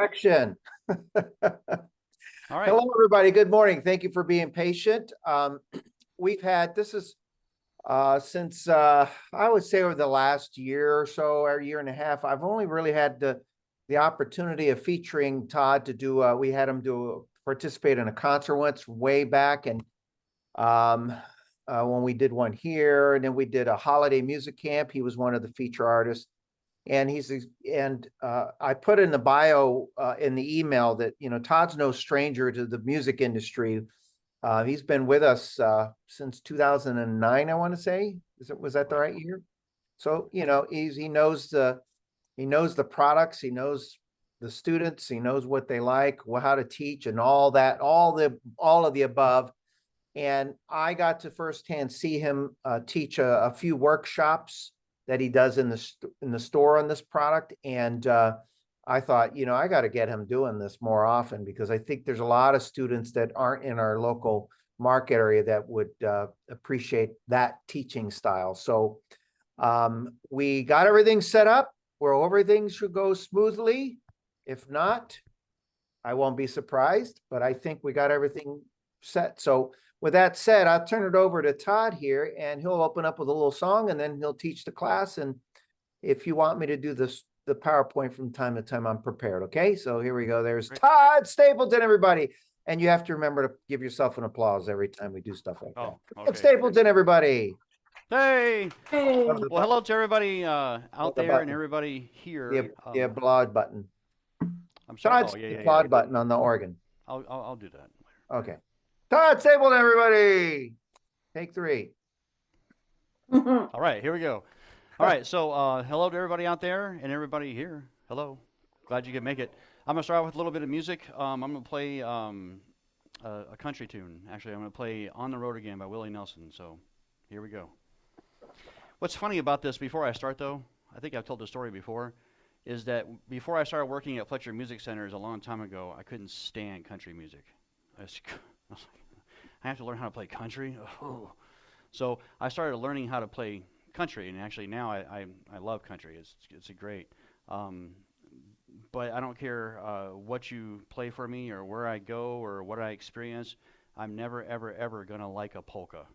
Action. All right. Hello, everybody. Good morning. Thank you for being patient. We've had, this is since I would say over the last year or so, or year and a half, I've only really had the opportunity of featuring Todd to do, we had him participate in a concert once way back. And when we did one here, and then we did a holiday music camp, he was one of the feature artists. And I put in the bio in the email that, Todd's no stranger to the music industry. He's been with us since 2009, I want to say. Was that the right year? So, he knows the products, he knows the students, he knows what they like, how to teach and all that, all of the above. And I got to firsthand see him teach a few workshops that he does in the store on this product. And I thought, I got to get him doing this more often, because I think there's a lot of students that aren't in our local market area that would appreciate that teaching style. So we got everything set up where everything should go smoothly. If not, I won't be surprised, but I think we got everything set. So with that said, I'll turn it over to Todd here, and he'll open up with a little song, and then he'll teach the class. And if you want me to do the PowerPoint from time to time, I'm prepared. Okay, so here we go. There's Todd Stapleton, everybody. And you have to remember to give yourself an applause every time we do stuff like that. Okay. Stapleton, everybody. Hey. Well, hello to everybody out there and everybody here. The applaud button. I'm sorry. Todd's applaud button on the organ. I'll do that later. Okay. Todd Stapleton, everybody. Take 3. All right, here we go. All right, so hello to everybody out there and everybody here. Hello. Glad you could make it. I'm going to start with a little bit of music. I'm going to play a country tune. Actually, I'm going to play On the Road Again by Willie Nelson. So here we go. What's funny about this, before I start, though, I think I've told the story before, is that before I started working at Fletcher Music Centers a long time ago, I couldn't stand country music. I was like, I have to learn how to play country? Oh. So I started learning how to play country, and actually now I love country. It's a great. But I don't care what you play for me or where I go or what I experience. I'm never, ever, ever going to like a polka.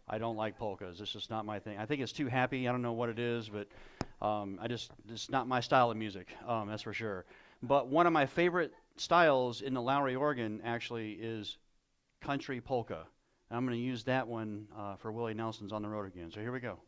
I don't like polkas. It's just not my thing. I think it's too happy. I don't know what it is, but it's not my style of music, that's for sure. But one of my favorite styles in the Lowrey organ actually is country polka. And I'm going to use that one for Willie Nelson's On the Road Again. So here we go.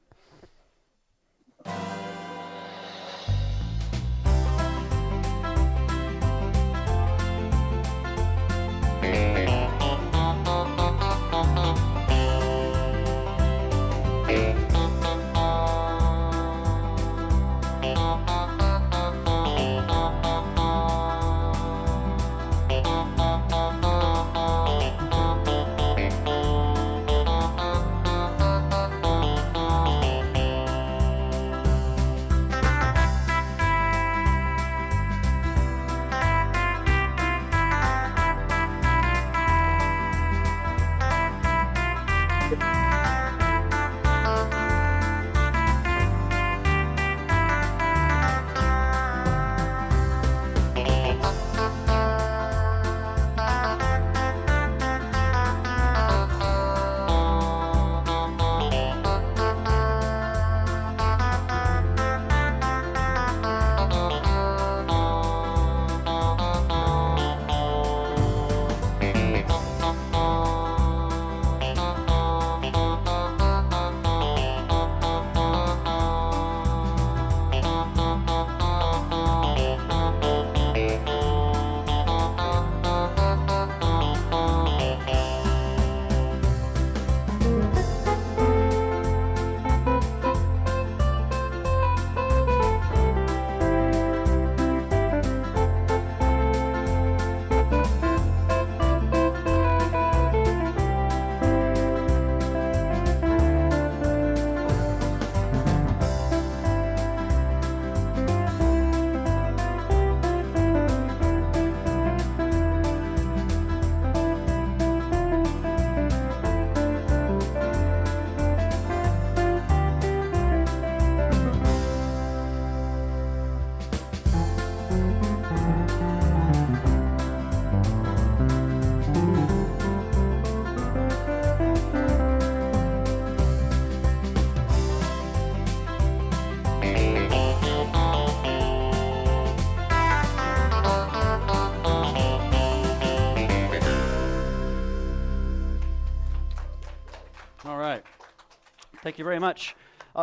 Thank you very much.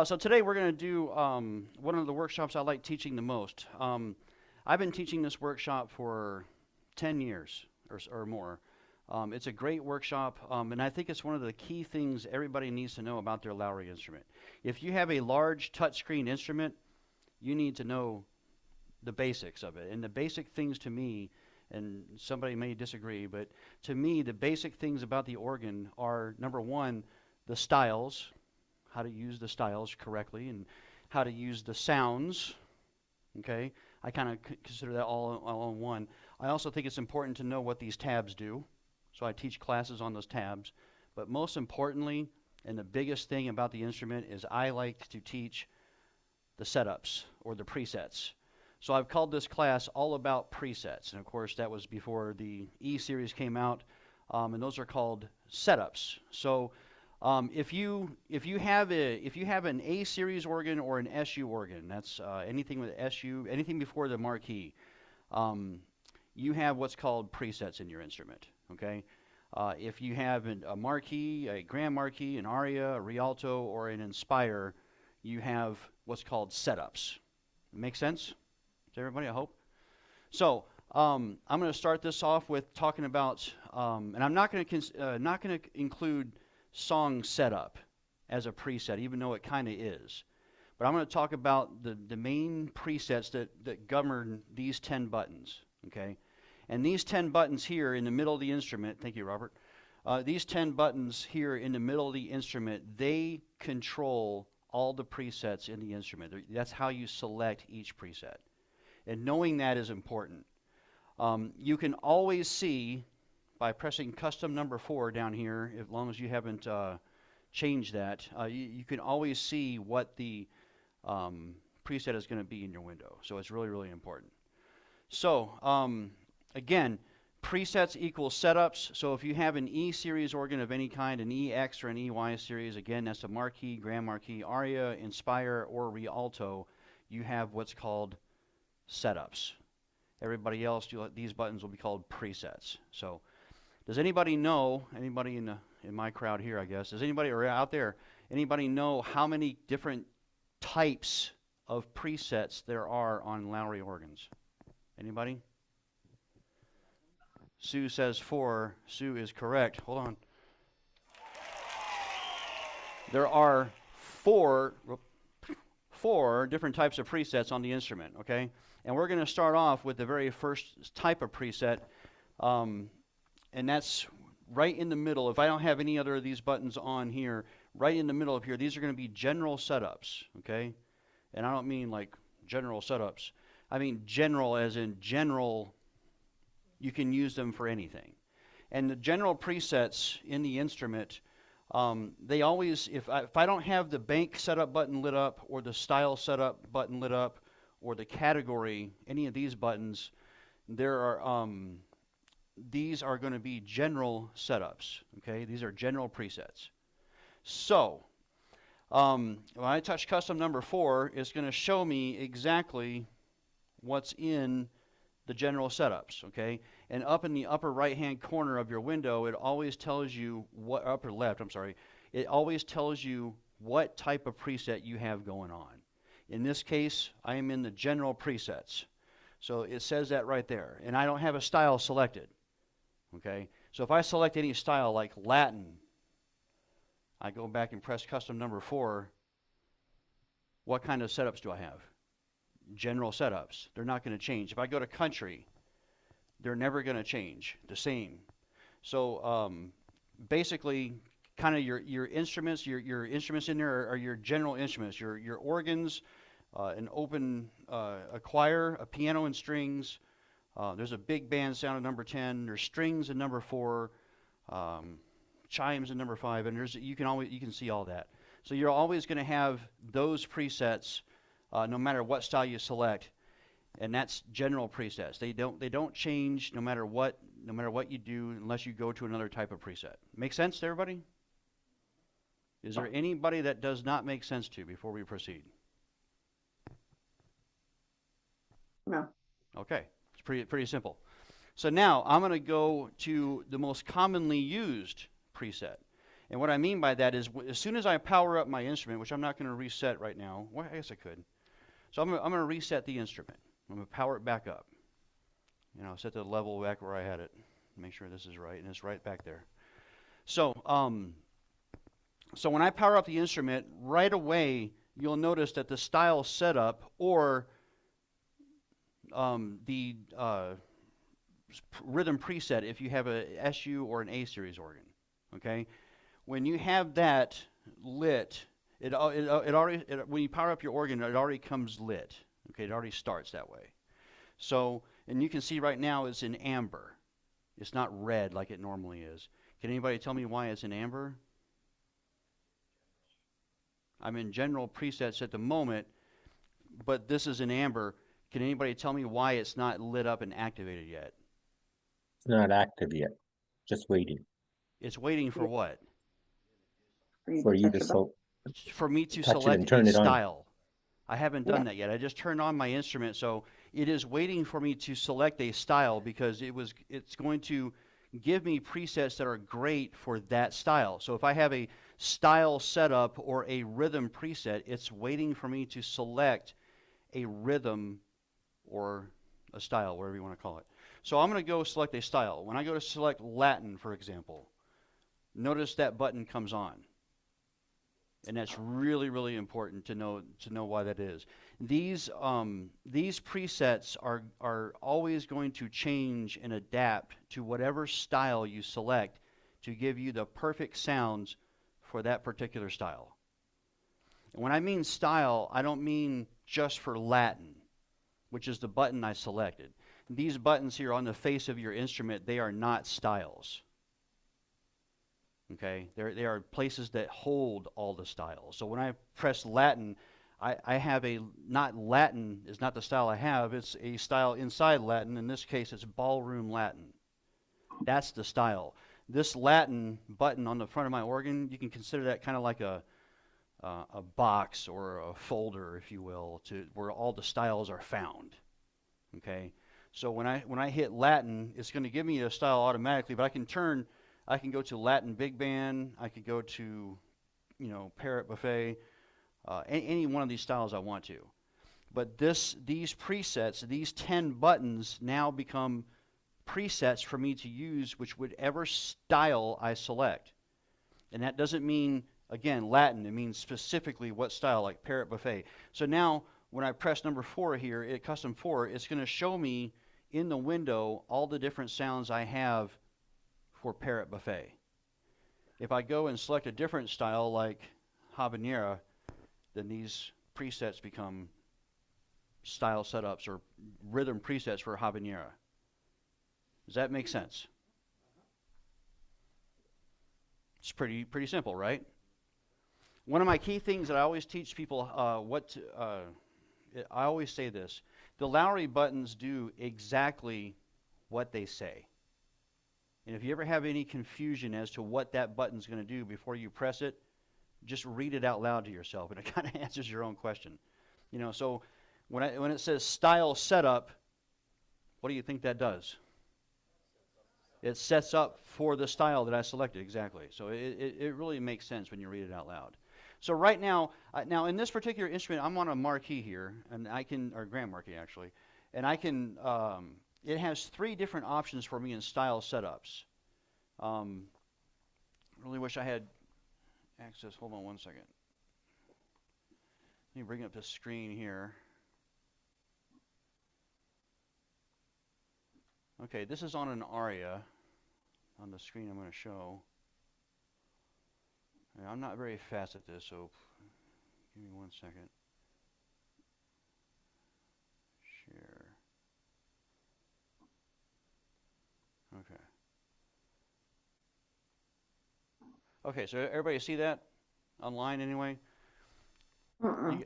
So today we're going to do one of the workshops I like teaching the most. I've been teaching this workshop for 10 years or more. It's a great workshop, and I think it's one of the key things everybody needs to know about their Lowrey instrument. If you have a large touchscreen instrument, you need to know the basics of it. And the basic things to me, and somebody may disagree, but to me, the basic things about the organ are, number one, the styles, how to use the styles correctly, and how to use the sounds, okay? I kind of consider that all in one. I also think it's important to know what these tabs do, so I teach classes on those tabs. But most importantly, and the biggest thing about the instrument is I like to teach the setups, or the presets. So I've called this class all about presets, and of course that was before the E series came out, and those are called setups. So if you have an A series organ or an SU organ, that's anything with SU, anything before the marquee, you have what's called presets in your instrument. Okay, if you have a marquee, a grand marquee, an aria, a rialto, or an inspire, you have what's called setups. Make sense to everybody? I hope. So I'm going to start this off with talking about, and I'm not going to include song setup as a preset, even though it kind of is. But I'm going to talk about the main presets that govern these 10 buttons, okay? And these 10 buttons here in the middle of the instrument, thank you, Robert. These 10 buttons here in the middle of the instrument, they control all the presets in the instrument. That's how you select each preset. And knowing that is important. You can always see by pressing custom number 4 down here, as long as you haven't changed that, you can always see what the preset is going to be in your window. So it's really, really important. So again, presets equals setups. So if you have an E series organ of any kind, an EX or an EY series, again, that's a marquee, grand marquee, aria, inspire, or rialto, you have what's called setups. Everybody else, these buttons will be called presets. So does anybody know, anybody in my crowd here, I guess, does anybody, or out there, anybody know how many different types of presets there are on Lowrey organs? Anybody? Sue says 4. Sue is correct. Hold on. There are four different types of presets on the instrument, okay? And we're going to start off with the very first type of preset, and that's right in the middle. If I don't have any other of these buttons on here, right in the middle of here, these are going to be general setups, okay? And I don't mean like general setups. I mean general as in general, you can use them for anything. And the general presets in the instrument, they always, if I don't have the bank setup button lit up, or the style setup button lit up, or the category, any of these buttons, there are, these are going to be general setups, okay? These are general presets. So, when I touch custom number 4, it's going to show me exactly what's in the general setups, okay? And up in the upper right-hand corner of your window, it always tells you what, upper left, I'm sorry, it always tells you what type of preset you have going on. In this case, I am in the general presets. So it says that right there. And I don't have a style selected, okay? So if I select any style like Latin, I go back and press custom number 4, what kind of setups do I have? General setups. They're not going to change. If I go to country, they're never going to change. The same. So basically, kind of your instruments, your instruments in there are your general instruments. Your organs, an open a choir, a piano and strings. There's a big band sound at number 10. There's strings at number 4, chimes at number 5, and you can see all that. So you're always going to have those presets. No matter what style you select, and that's general presets. They don't change no matter what you do, unless you go to another type of preset. Make sense to everybody? Is there anybody that does not make sense to before we proceed? No. Okay, it's pretty simple. So now I'm going to go to the most commonly used preset, And what I mean by that is as soon as I power up my instrument, which I'm not going to reset right now. Well, I guess I could. So I'm going to reset the instrument. I'm going to power it back up. Set the level back where I had it. Make sure this is right, and it's right back there. So, so when I power up the instrument, right away you'll notice that the style setup or the rhythm preset, if you have a SU or an A series organ, okay, when you have that lit, when you power up your organ, it already comes lit. Okay, it already starts that way. So, and you can see right now it's in amber. It's not red like it normally is. Can anybody tell me why it's in amber? I'm in general presets at the moment, but this is in amber. Can anybody tell me why it's not lit up and activated yet? It's not active yet. Just waiting It's waiting for what? for you to For me to touch it and select turn a it on. style. I haven't done that yet. I just turned on my instrument, so it is waiting for me to select a style because it's going to give me presets that are great for that style. So if I have a style setup or a rhythm preset, it's waiting for me to select a rhythm or a style, whatever you want to call it. So I'm going to go select a style. When I go to select Latin, for example, notice that button comes on. And that's really, really important to know why that is. These presets are always going to change and adapt to whatever style you select to give you the perfect sounds for that particular style. And when I mean style, I don't mean just for Latin, which is the button I selected. These buttons here on the face of your instrument, they are not styles. Okay, they are places that hold all the styles. So when I press Latin, I have not Latin is not the style I have. It's a style inside Latin. In this case, it's ballroom Latin. That's the style. This Latin button on the front of my organ, you can consider that kind of like a box or a folder, if you will, to where all the styles are found. Okay, so when I hit Latin, it's going to give me a style automatically, but I can go to Latin Big Band. I could go to, Parrot Buffet, any one of these styles I want to. But these presets, these 10 buttons now become presets for me to use whichever style I select. And that doesn't mean, again, Latin. It means specifically what style, like Parrot Buffet. So now when I press number 4 here, custom 4, it's going to show me in the window all the different sounds I have for Parrot Buffet. If I go and select a different style like habanera, then these presets become style setups or rhythm presets for habanera. Does that make sense? It's pretty simple, right? One of my key things that I always teach people I always say this: the Lowrey buttons do exactly what they say. And if you ever have any confusion as to what that button's going to do before you press it, just read it out loud to yourself, and it kind of answers your own question. So when it says style setup, what do you think that does? It sets up for the style that I selected, exactly. So it really makes sense when you read it out loud. So right now, in this particular instrument, I'm on a marquee here, and or grand marquee actually, and I can. It has 3 different options for me in style setups. Really wish I had access. Hold on one second. Let me bring up the screen here. Okay, this is on an aria on the screen I'm going to show. And I'm not very fast at this, so give me one second. Share. Okay. Okay, so everybody see that online anyway? You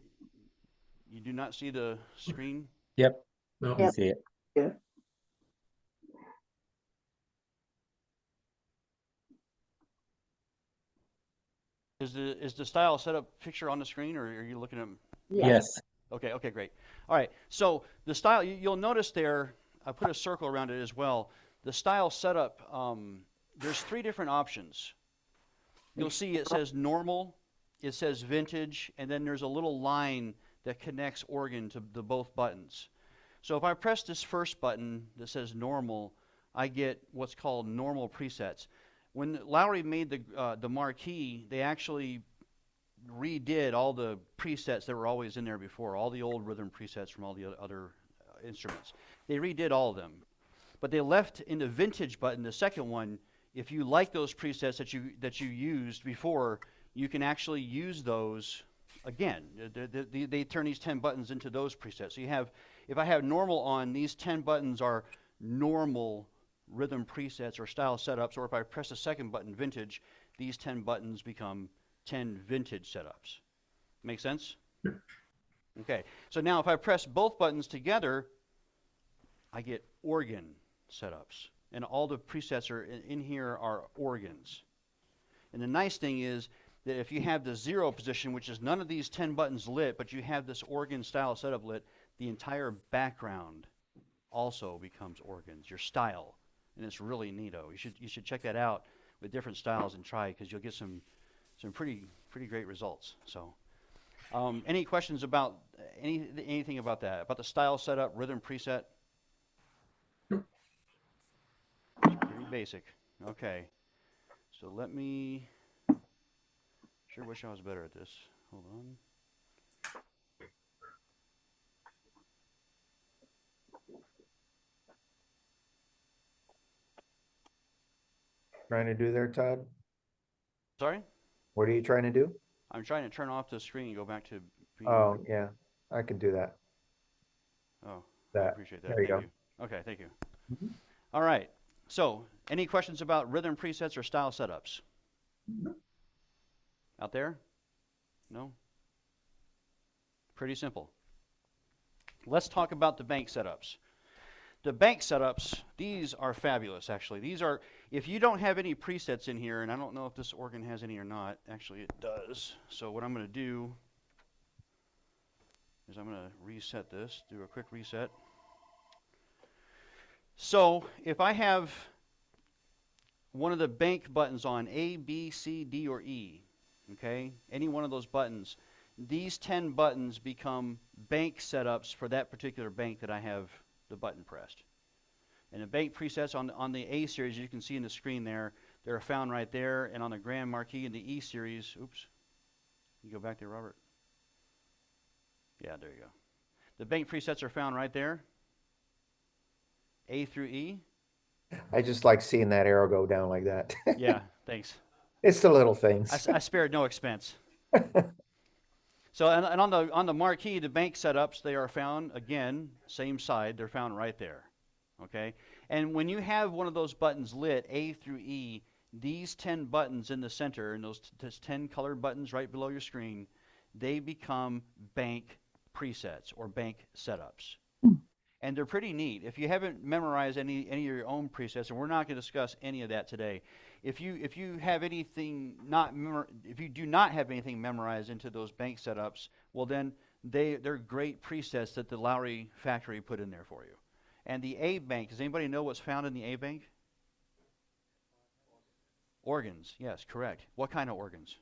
do not see the screen? Yep, No. you see it. Yeah. Is the style setup picture on the screen, or are you looking at? Yes. Okay, great. All right, so the style, you'll notice there, I put a circle around it as well. The style setup, there's 3 different options. you'll see it says normal, it says vintage, and then there's a little line that connects organ to the both buttons. So if I press this first button that says normal, I get what's called normal presets. When Lowrey made the marquee, they actually redid all the presets that were always in there before, all the old rhythm presets from all the other instruments. They redid all of them. But they left in the vintage button, the second one, if you like those presets that you used before, you can actually use those again. They turn these 10 buttons into those presets. So you have, if I have normal on, these 10 buttons are normal rhythm presets or style setups, or if I press the second button, vintage, these 10 buttons become 10 vintage setups. Make sense? Okay, so now if I press both buttons together, I get organ setups. And all the presets are in here are organs. And the nice thing is that if you have the 0 position, which is none of these 10 buttons lit, but you have this organ style setup lit, the entire background also becomes organs, your style. And it's really neato. You should check that out with different styles and try, because you'll get some pretty great results. So any questions about anything about that, about the style setup, rhythm preset? It's pretty basic. Okay, so let me, sure wish I was better at this. Hold on. Trying to do there, Todd? Sorry? What are you trying to do? I'm trying to turn off the screen and go back to being, Oh, yeah, I can do that. oh, I That. appreciate that. There you Thank go. you. Okay, thank you. Mhm. All right, so any questions about rhythm presets or style setups? Out there? No? Pretty simple. Let's talk about the bank setups. The bank setups, these are fabulous, actually. These are, if you don't have any presets in here, and I don't know if this organ has any or not, actually it does. So what I'm going to do is I'm going to reset this, do a quick reset. So if I have one of the bank buttons on, A, B, C, D, or E, okay, any one of those buttons, these 10 buttons become bank setups for that particular bank that I have the button pressed. And the bank presets on the A series, you can see in the screen there, they're found right there. And on the Grand Marquee in the E series, oops, you go back there, Robert. Yeah, there you go. The bank presets are found right there, A through E. I just like seeing that arrow go down like that. Yeah, thanks. It's the little things. I spared no expense. So, and on the marquee, the bank setups, they are found, again, same side, they're found right there, okay? And when you have one of those buttons lit, A through E, these 10 buttons in the center, and those 10 colored buttons right below your screen, they become bank presets or bank setups. And they're pretty neat. If you haven't memorized any of your own presets, and we're not going to discuss any of that today, if you have anything if you do not have anything memorized into those bank setups, well then they're great presets that the Lowrey factory put in there for you. And the A bank, does anybody know what's found in the A bank? Organs, yes, correct. What kind of organs?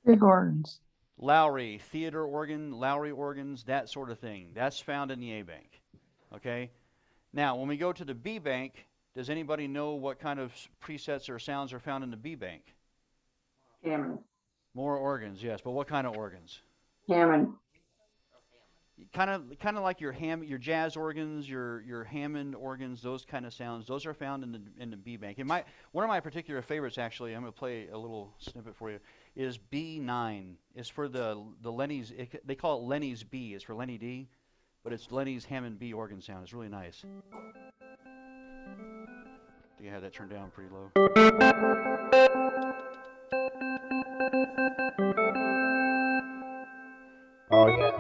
Big organs. Lowrey, theater organ, Lowrey organs, that sort of thing. That's found in the A bank. Okay? Now, when we go to the B bank, does anybody know what kind of presets or sounds are found in the B bank? Hammond. More organs, yes, but what kind of organs? Hammond. Kind of like your jazz organs, your Hammond organs, those kind of sounds. Those are found in the B bank. And one of my particular favorites, actually, I'm going to play a little snippet for you, is B9. It's for the Lenny's. They call it Lenny's B. It's for Lenny D, but it's Lenny's Hammond B organ sound. It's really nice. I think I had that turned down pretty low. Oh, yeah.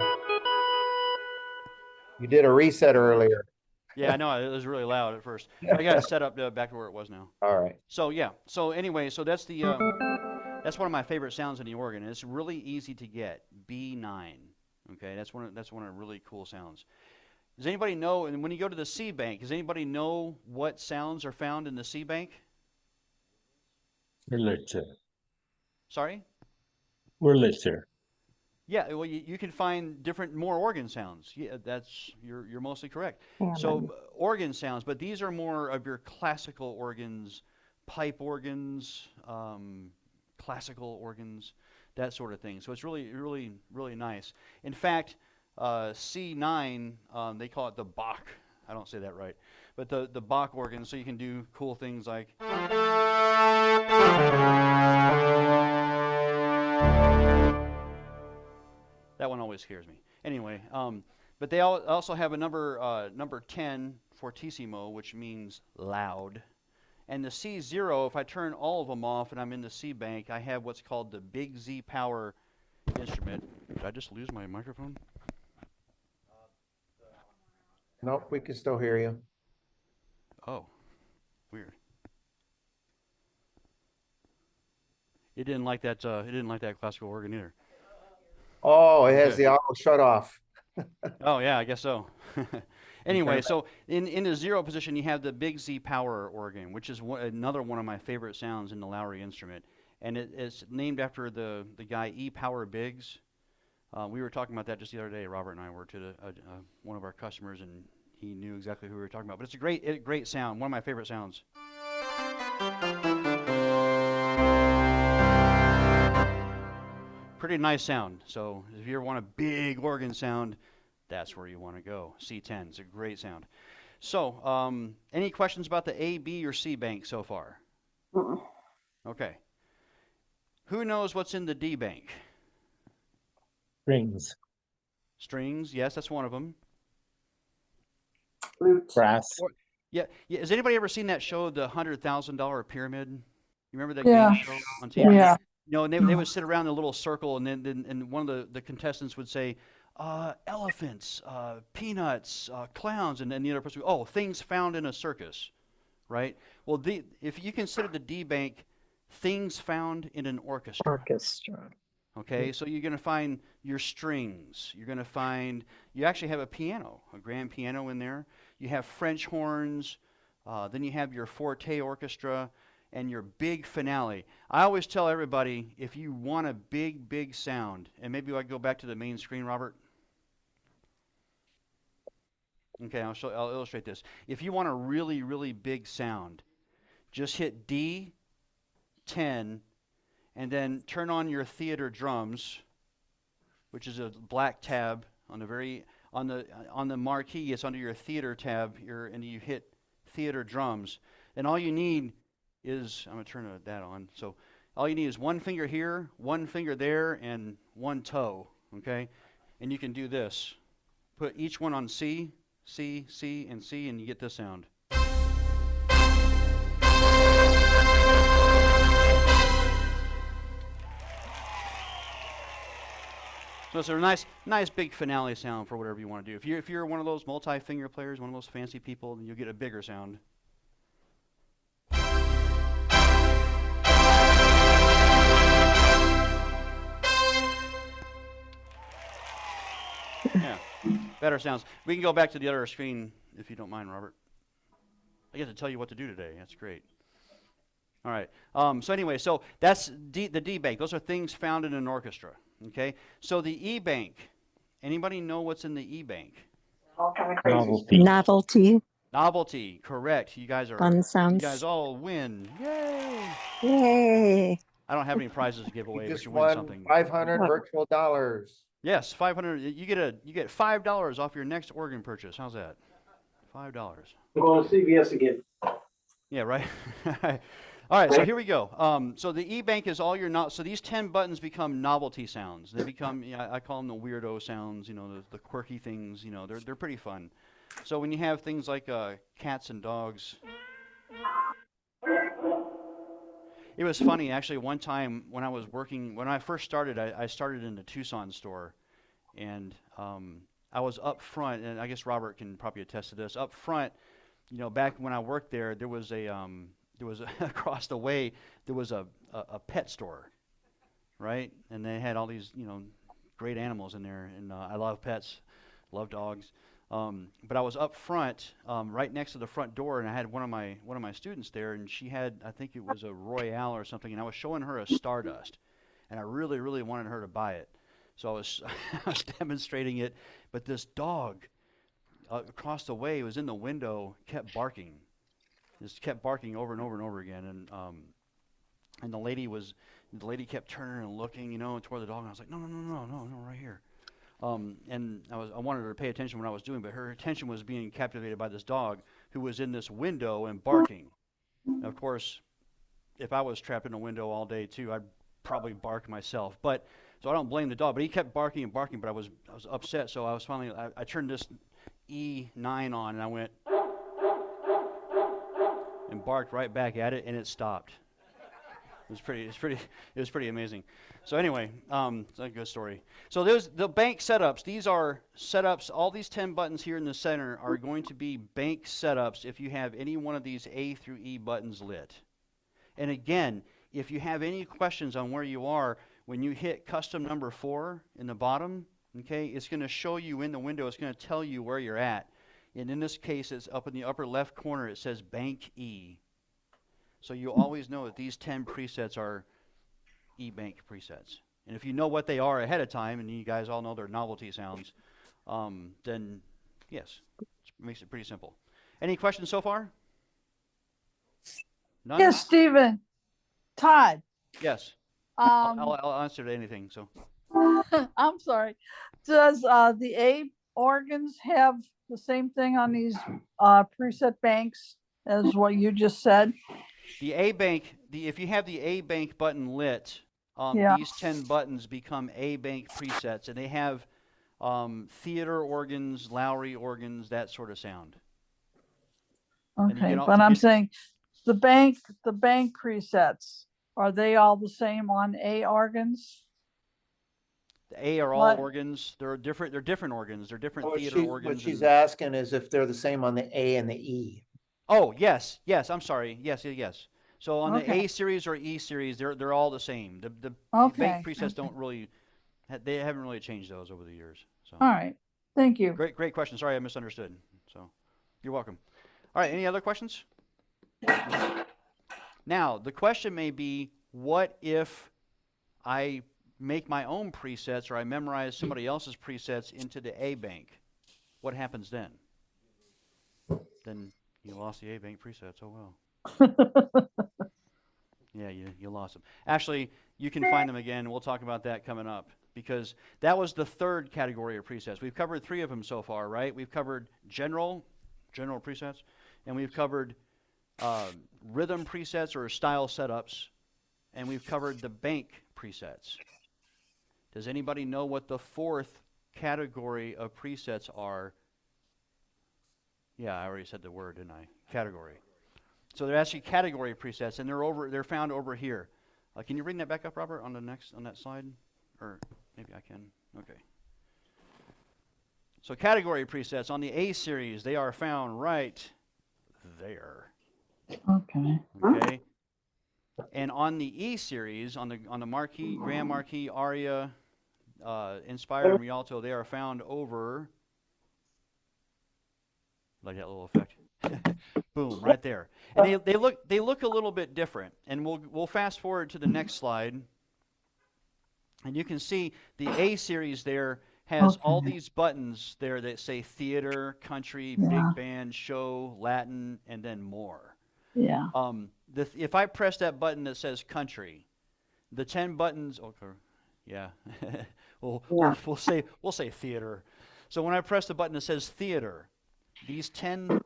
You did a reset earlier. Yeah, I know, it was really loud at first. I got it set up back to where it was now. All right. So yeah, so anyway, so that's the that's one of my favorite sounds in the organ. It's really easy to get. B9. Okay, that's one of the really cool sounds. Does anybody know? And when you go to the C bank, does anybody know what sounds are found in the C bank? Wurlitzer. Sorry? Wurlitzer. Yeah, well, you can find different, more organ sounds. Yeah, you're mostly correct. So organ sounds, but these are more of your classical organs, pipe organs, classical organs, that sort of thing. So it's really, really, really nice. In fact, C9, they call it the Bach. I don't say that right, but the Bach organ. So you can do cool things like. That one always scares me. Anyway, but they also have a number 10 fortissimo, which means loud. And the C0, if I turn all of them off and I'm in the C bank, I have what's called the Big Z Power instrument. Did I just lose my microphone? Nope, we can still hear you. Oh, weird. It didn't like that. It didn't like that classical organ either. Oh, it has Okay. the auto shut off. Oh yeah, I guess so. Anyway, so in the zero position, you have the Big Z Power organ, which is another one of my favorite sounds in the Lowrey instrument, and it's named after the guy E. Power Biggs. We were talking about that just the other day. Robert and I were to one of our customers, and he knew exactly who we were talking about. But it's a great sound, one of my favorite sounds. Pretty nice sound. So if you ever want a big organ sound, that's where you want to go. C10 is a great sound. So, any questions about the A, B, or C bank so far? Okay. Who knows what's in the D bank? Strings. Strings, yes, that's one of them. Flute. Brass. Yeah. Has anybody ever seen that show, the $100,000 Pyramid? You remember that Yeah. game show on TV? Yeah. You know, and they would sit around in a little circle, and then one of the contestants would say, elephants, peanuts, clowns, and then the other person, oh, things found in a circus, right? Well, if you consider the D bank things found in an orchestra. Okay, so you're going to find your strings. You're going to find, you actually have a piano, a grand piano in there. You have French horns. Then you have your forte orchestra and your big finale. I always tell everybody, if you want a big, big sound, and maybe I go back to the main screen, Robert. Okay, I'll illustrate this. If you want a really, really big sound, just hit D, 10, and then turn on your theater drums, which is a black tab on the marquee. It's under your theater tab here, and you hit theater drums. And all you need is, I'm going to turn that on. So all you need is one finger here, one finger there, and one toe. Okay, and you can do this. Put each one on C, C, C, and C, and you get this sound. So it's a nice big finale sound for whatever you want to do. If you're one of those multi-finger players, one of those fancy people, then you'll get a bigger sound. Yeah, better sounds. We can go back to the other screen if you don't mind, Robert. I get to tell you what to do today. That's great. All right. So anyway, so that's the D bank. Those are things found in an orchestra. Okay. So the E bank. Anybody know what's in the E bank? All kind of crazy. Novelty. Novelty. Novelty. Correct. You guys Fun sounds. You guys all win. Yay! Yay. I don't have any prizes to give away, You but just you win won something. 500 What? virtual dollars. Yes, 500. You get $5 off your next organ purchase. How's that? $5. I'm going to CVS again. Yeah, right. All right, so here we go. So the E-Bank is all your so these 10 buttons become novelty sounds. They become, I call them the weirdo sounds, the quirky things, they're pretty fun. So when you have things like cats and dogs. It was funny, actually, one time when I first started, I started in the Tucson store, and I was up front, and I guess Robert can probably attest to this. Up front, back when I worked there, there was across the way, there was a pet store, right? And they had all these, great animals in there, and I love pets, love dogs. But I was up front, right next to the front door, and I had one of my students there, and she had, I think it was a Royale or something, and I was showing her a Stardust, and I really, really wanted her to buy it. So I was I was demonstrating it, but this dog across the way was in the window, kept barking, just kept barking over and over and over again, and the lady kept turning and looking, toward the dog, and I was like, no, no, no, no, no, no, right here. And I wanted her to pay attention when I was doing, but her attention was being captivated by this dog who was in this window and barking. And of course, if I was trapped in a window all day too, I'd probably bark myself. But so I don't blame the dog, but he kept barking and barking. But I was upset, so I was finally I turned this E9 on and I went and barked right back at it, and it stopped. It was pretty amazing. So anyway, it's a good story. So there's the bank setups. These are setups. All these 10 buttons here in the center are going to be bank setups if you have any one of these A through E buttons lit. And again, if you have any questions on where you are, when you hit custom number 4 in the bottom, okay, it's going to show you in the window. It's going to tell you where you're at. And in this case, it's up in the upper left corner. It says Bank E. So you always know that these 10 presets are E-Bank presets. And if you know what they are ahead of time, and you guys all know they're novelty sounds, then yes, it makes it pretty simple. Any questions so far? None? Yes, Stephen. Todd. Yes. Um, I'll answer to anything. So I'm sorry. Does the A organs have the same thing on these preset banks as what you just said? the A-Bank, if you have the A-Bank button lit, Yeah. these 10 buttons become A-Bank presets, and they have theater organs, Lowrey organs, that sort of sound. And you Okay, can but I'm you- saying the bank presets, are they all the same on A organs? The A are all What? organs. They're different organs. They're different What theater she, organs. what she's and- asking is if they're the same on the A and the E. Oh, yes. I'm sorry. Yes. So on the Okay. A series or E series, they're all the same. The Okay. bank presets don't really, they haven't really changed those over the years. So All right, thank you. great question. Sorry, I misunderstood. So you're welcome. All right, any other questions? Now, the question may be, what if I make my own presets or I memorize somebody else's presets into the A-Bank? What happens then? Then you lost the A-Bank presets. Oh, well. Yeah, you lost them. Actually, you can find them again. We'll talk about that coming up because that was the third category of presets. We've covered 3 of them so far, right? We've covered general presets, and we've covered rhythm presets or style setups, and we've covered the bank presets. Does anybody know what the 4th category of presets are? Yeah, I already said the word, didn't I? Category. So they're actually category presets, and they're found over here. Can you bring that back up, Robert, on that slide? Or maybe I can. Okay. So category presets on the A series, they are found right there. Okay. Okay. And on the E series, on the marquee, Grand Marquis, Aria, Inspire, and Rialto, they are found over. Like that little effect. Boom, right there. And they look a little bit different. And we'll fast forward to the next slide. And you can see the A series there has all Okay. these buttons there that say theater, country, Yeah. big band, show, Latin, and then more. Yeah. If I press that button that says country, the 10 buttons. Okay, yeah. We'll say theater. So when I press the button that says theater, these 10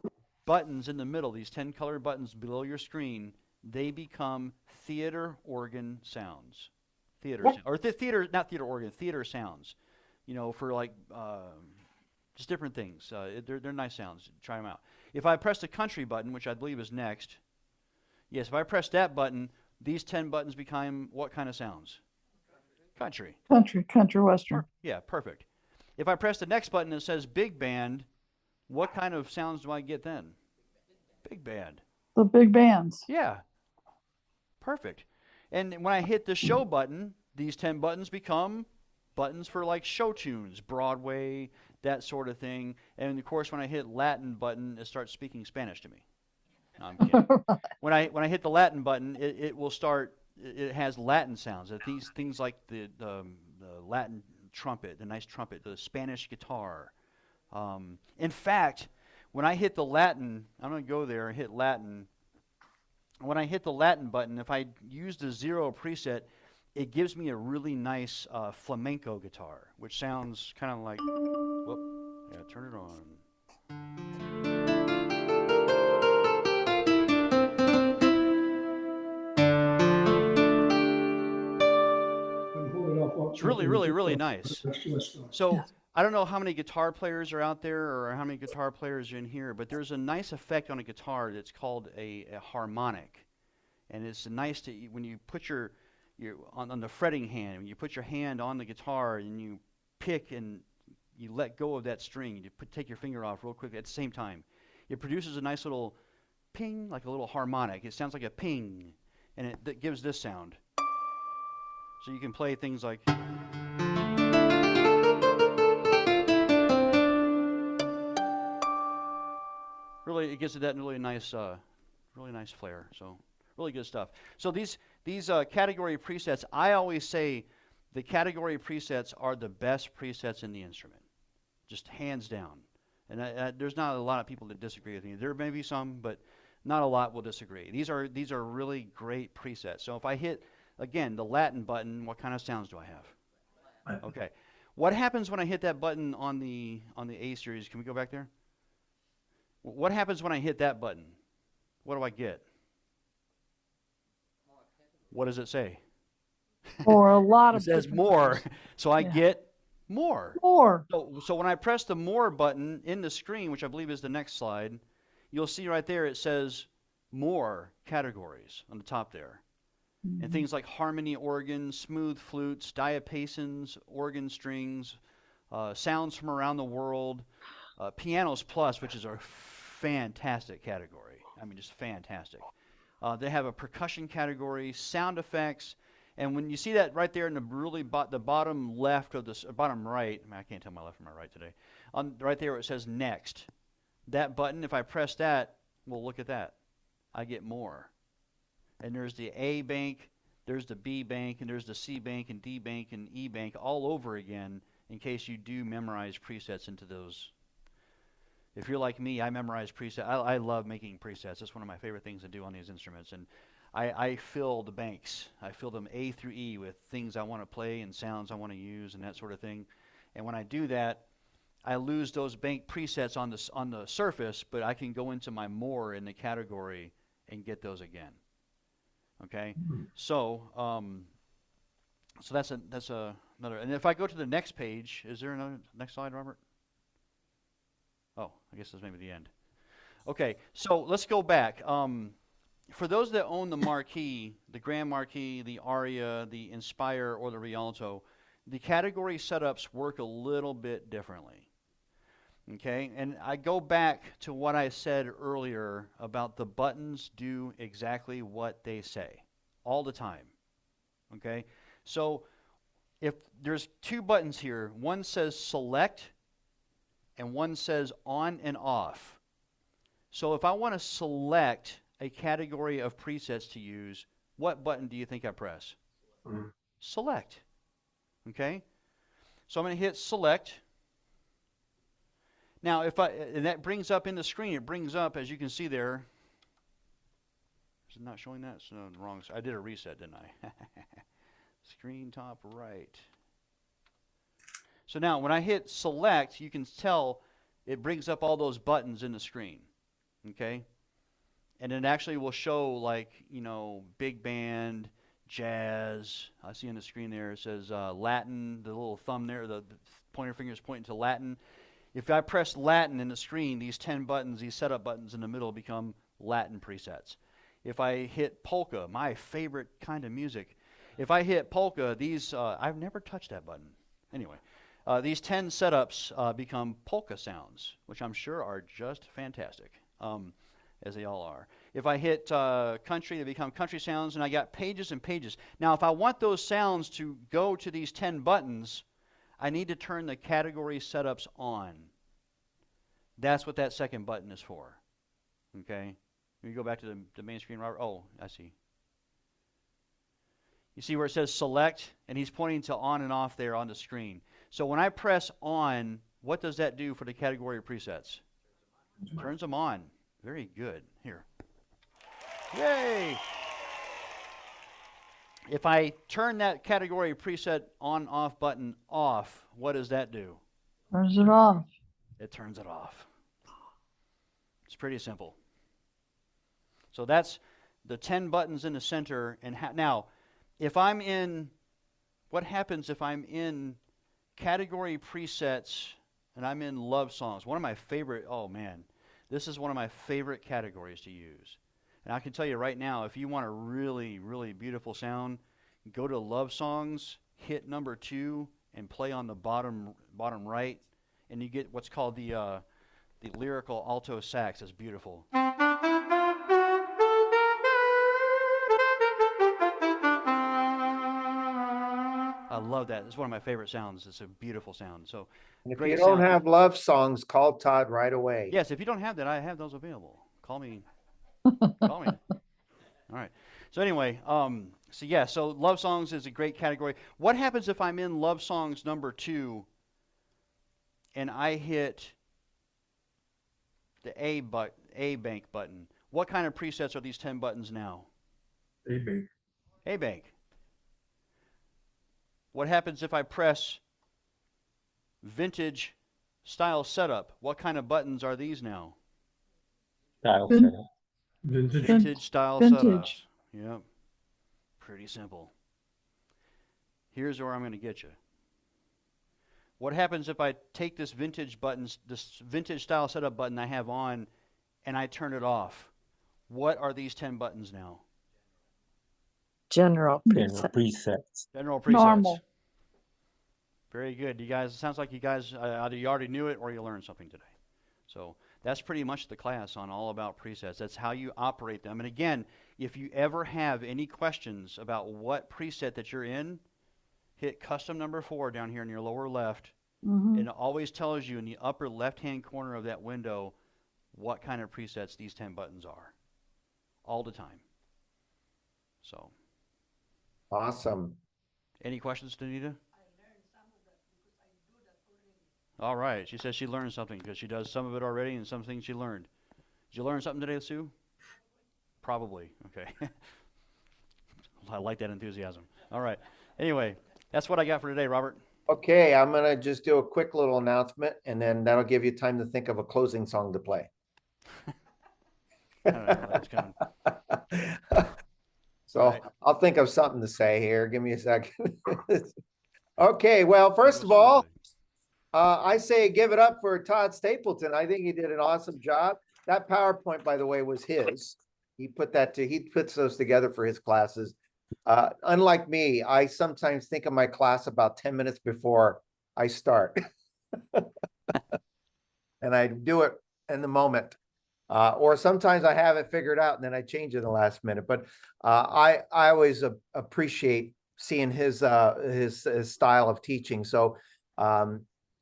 buttons in the middle, these 10 colored buttons below your screen, they become theater organ sounds. Theater, not theater organ, theater sounds. For like just different things. They're nice sounds. Try them out. If I press the country button, which I believe is next, yes, if I press that button, these 10 buttons become what kind of sounds? Country. Country western. Yeah, perfect. If I press the next button that says big band, what kind of sounds do I get then? Big band. The big bands. Yeah. Perfect. And when I hit the show button, these 10 buttons become buttons for like show tunes, Broadway, that sort of thing. And of course, when I hit Latin button, it starts speaking Spanish to me. No, I'm kidding. When I hit the Latin button, it will start. It has Latin sounds. These things like the Latin trumpet, the nice trumpet, the Spanish guitar. In fact, when I hit the Latin, I'm going to go there and hit Latin. When I hit the Latin button, if I use the 0 preset, it gives me a really nice flamenco guitar, which sounds kind of like, whoop, yeah, turn it on. It's really, really, really nice. So I don't know how many guitar players are out there or how many guitar players are in here, but there's a nice effect on a guitar that's called a harmonic. And it's nice to, when you put your on the fretting hand, when you put your hand on the guitar and you pick and you let go of that string, you take your finger off real quick at the same time. It produces a nice little ping, like a little harmonic. It sounds like a ping, and it gives this sound. So you can play things like. Really, it gives it that really nice flair. So really good stuff. So these category presets, I always say the category presets are the best presets in the instrument, just hands down. And there's not a lot of people that disagree with me. There may be some, but not a lot will disagree. These are really great presets. So if I hit again the Latin button, what kind of sounds do I have? Okay. What happens when I hit that button on the A series? Can we go back there? What happens when I hit that button? What do I get? What does it say? Or a lot It of. says different more. things. So I Yeah. get more. More. So when I press the more button in the screen, which I believe is the next slide, you'll see right there it says more categories on the top there. And things like harmony organs, smooth flutes, diapasons, organ strings, sounds from around the world, pianos plus, which is a fantastic category. I mean, just fantastic. They have a percussion category, sound effects, and when you see that right there in the really the bottom left of the bottom right, I can't tell my left from my right today. Right there where it says next, that button, if I press that, well, look at that. I get more. And there's the A bank, there's the B bank, and there's the C bank and D bank and E bank all over again in case you do memorize presets into those. If you're like me, I memorize presets. I love making presets. That's one of my favorite things to do on these instruments. And I fill the banks. I fill them A through E with things I want to play and sounds I want to use and that sort of thing. And when I do that, I lose those bank presets on the surface, but I can go into my more in the category and get those again. Okay, so that's another. And if I go to the next page, is there another next slide, Robert? Oh, I guess that's maybe the end. Okay, so let's go back. For those that own the Marquis, the Grand Marquis, the Aria, the Inspire, or the Rialto, the category setups work a little bit differently. Okay, and I go back to what I said earlier about the buttons do exactly what they say all the time. Okay, so if there's two buttons here, one says select and one says on and off. So if I want to select a category of presets to use, what button do you think I press? Select. Okay, so I'm going to hit select. Now, and that brings up in the screen, it brings up, as you can see there, is it not showing that? It's the wrong, I did a reset, didn't I? Screen top right. So now, when I hit select, you can tell it brings up all those buttons in the screen, okay? And it actually will show, like, big band, jazz. I see on the screen there, it says Latin, the little thumb there, the pointer finger is pointing to Latin. If I press Latin in the screen, these 10 buttons, these setup buttons in the middle become Latin presets. If I hit polka, my favorite kind of music, if I hit polka, these, I've never touched that button. Anyway, these 10 setups become polka sounds, which I'm sure are just fantastic, as they all are. If I hit country, they become country sounds, and I got pages and pages. Now, if I want those sounds to go to these 10 buttons, I need to turn the category setups on. That's what that second button is for. Okay? Let me go back to the main screen, Robert. Oh, I see. You see where it says select, and he's pointing to on and off there on the screen. So when I press on, what does that do for the category presets? Turns them on. Very good. Here. Yay! If I turn that category preset on off button off, what does that do? Turns it off. It turns it off. It's pretty simple. So that's the 10 buttons in the center. And now, if I'm in, what happens if I'm in category presets and I'm in love songs? One of my favorite, oh man, this is one of my favorite categories to use. And I can tell you right now, if you want a really, really beautiful sound, go to love songs, hit number 2, and play on the bottom right, and you get what's called the lyrical alto sax. It's beautiful. I love that. It's one of my favorite sounds. It's a beautiful sound. So, And if great you don't sound. have love songs, call Todd right away. Yes, if you don't have that, I have those available. Call me. Call me. All right. So anyway, so love songs is a great category. What happens if I'm in love songs number 2 and I hit the A bank button? What kind of presets are these 10 buttons now? A bank. What happens if I press vintage style setup? What kind of buttons are these now? Style Vin- setup. Vintage style setup. Vintage. Yep. Pretty simple. Here's where I'm going to get you. What happens if I take this vintage style setup button I have on and I turn it off? What are these 10 buttons now? General General preset. presets. General presets. Normal. Very good. You guys, it sounds like you guys either you already knew it or you learned something today. So that's pretty much the class on all about presets. That's how you operate them. And again, if you ever have any questions about what preset that you're in, hit custom number 4 down here in your lower left. Mhm. And it always tells you in the upper left-hand corner of that window what kind of presets these 10 buttons are. All the time. So, Awesome. any questions, Danita? All right. She says she learned something because she does some of it already and some things she learned. Did you learn something today, Sue? Probably. Okay. I like that enthusiasm. All right. Anyway, that's what I got for today, Robert. Okay, I'm gonna just do a quick little announcement and then that'll give you time to think of a closing song to play. I don't know, that's coming. So All right. I'll think of something to say here. Give me a second. Okay, well, first of all, I say give it up for Todd Stapleton. I think he did an awesome job. That PowerPoint, by the way, was his. He puts those together for his classes. Unlike me, I sometimes think of my class about 10 minutes before I start. And I do it in the moment. Or sometimes I have it figured out and then I change it in the last minute. But I always appreciate seeing his style of teaching. So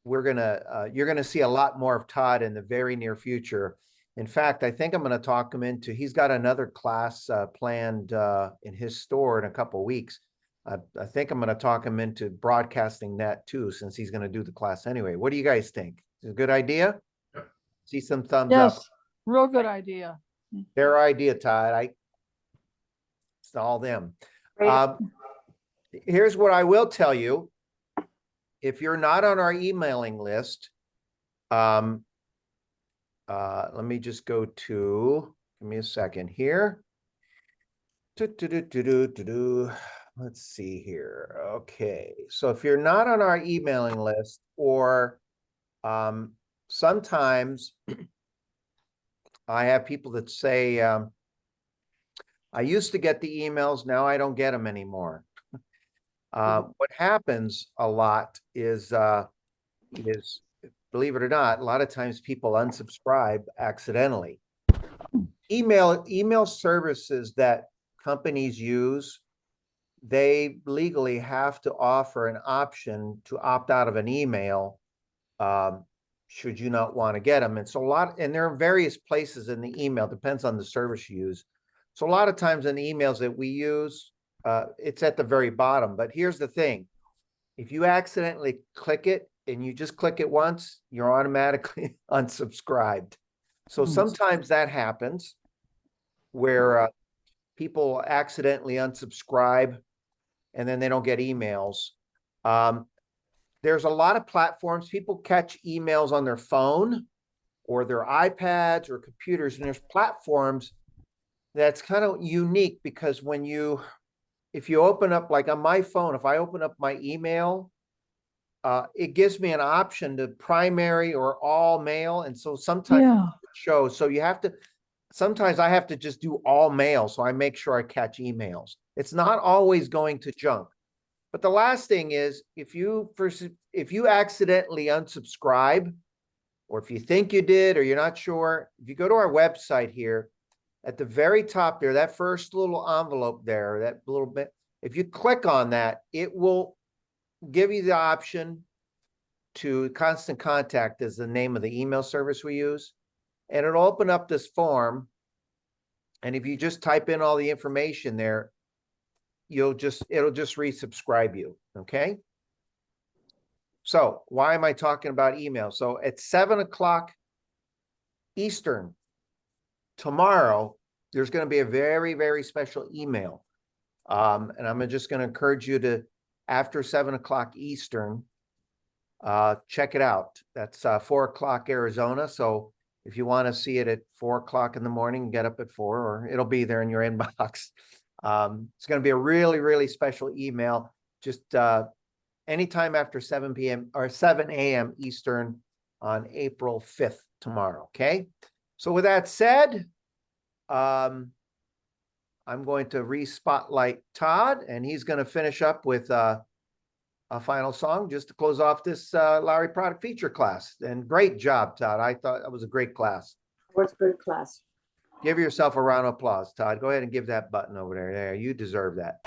you're gonna see a lot more of Todd in the very near future. In fact, I think I'm going to talk him into. He's got another class planned in his store in a couple of weeks. I think I'm going to talk him into broadcasting that too, since he's going to do the class anyway. What do you guys think? Is it a good idea? See some thumbs up. Yes, real good idea. Their idea, Todd. It's all them. Great. Here's what I will tell you. If you're not on our emailing list, let me just go to, give me a second here. Let's see here. Okay, so if you're not on our emailing list, or sometimes I have people that say, I used to get the emails, now I don't get them anymore. What happens a lot is, believe it or not, a lot of times people unsubscribe accidentally. Email services that companies use they legally have to offer an option to opt out of an email, should you not want to get them. And so and there are various places in the email, depends on the service you use. So a lot of times in the emails that we use, it's at the very bottom. But here's the thing. If you accidentally click it and you just click it once, you're automatically unsubscribed. So sometimes that happens where people accidentally unsubscribe and then they don't get emails. There's a lot of platforms. People catch emails on their phone or their iPads or computers, and there's platforms that's kind of unique because if you open up, like on my phone, if I open up my email, it gives me an option to primary or all mail. And so sometimes it shows, so sometimes I have to just do all mail. So I make sure I catch emails. It's not always going to junk. But the last thing is, if you accidentally unsubscribe, or if you think you did, or you're not sure, if you go to our website here, at the very top there, that first little envelope there, that little bit, if you click on that, it will give you the option to Constant Contact is the name of the email service we use. And it'll open up this form. And if you just type in all the information there, it'll just resubscribe you. Okay. So why am I talking about email? So at 7 o'clock Eastern tomorrow, there's going to be a very, very special email. And I'm just going to encourage you to, after 7 o'clock Eastern, check it out. That's 4 o'clock Arizona. So if you want to see it at 4 o'clock in the morning, get up at 4, or it'll be there in your inbox. It's going to be a really, really special email. Just anytime after 7 p.m. or 7 a.m. Eastern on April 5th tomorrow. Okay. So with that said, I'm going to re-spotlight Todd, and he's going to finish up with a final song just to close off this Lowrey product feature class. And great job, Todd. I thought that was a great class. What's good class? Give yourself a round of applause, Todd. Go ahead and give that button over there. There, you deserve that.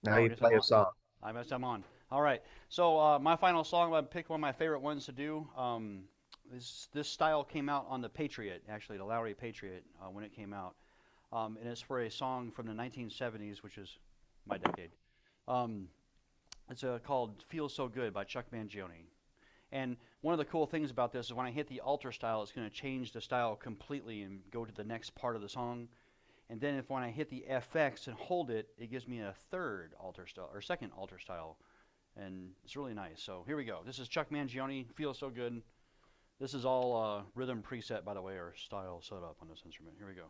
Now you play a song. I guess I'm on. All right. So my final song, I picked one of my favorite ones to do. This style came out on the Patriot, actually, the Lowrey Patriot, when it came out. And it's for a song from the 1970s, which is my decade. It's called Feels So Good by Chuck Mangione. And one of the cool things about this is when I hit the alter style, it's going to change the style completely and go to the next part of the song. And then when I hit the FX and hold it, it gives me a third alter style, or second alter style. And it's really nice. So here we go. This is Chuck Mangione, Feels So Good. This is all rhythm preset, by the way, or style set up on this instrument. Here we go.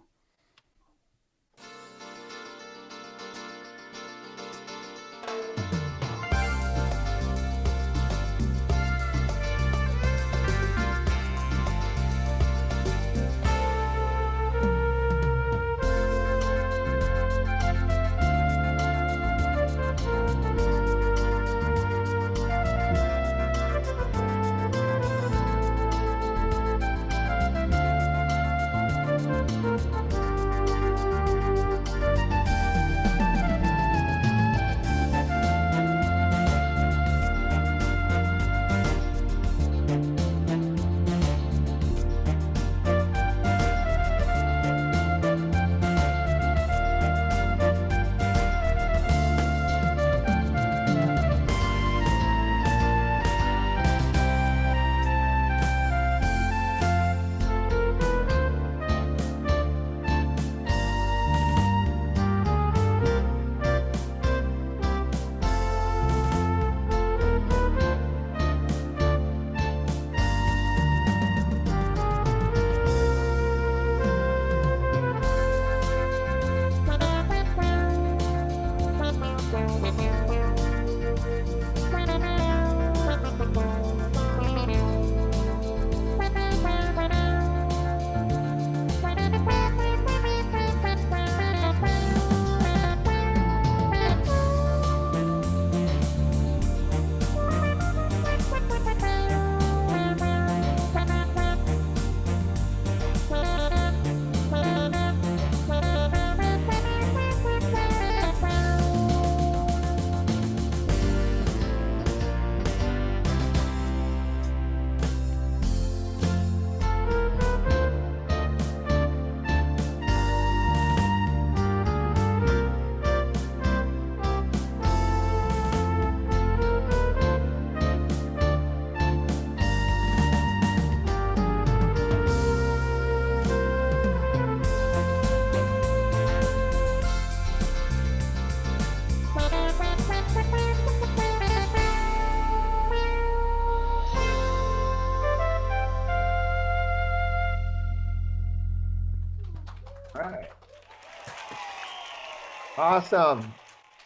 Awesome.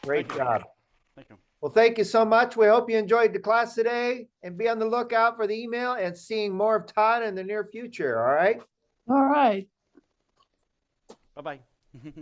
Great Thank you. job. Thank you. Well, thank you so much. We hope you enjoyed the class today and be on the lookout for the email and seeing more of Todd in the near future. All right. All right. Bye-bye. Thank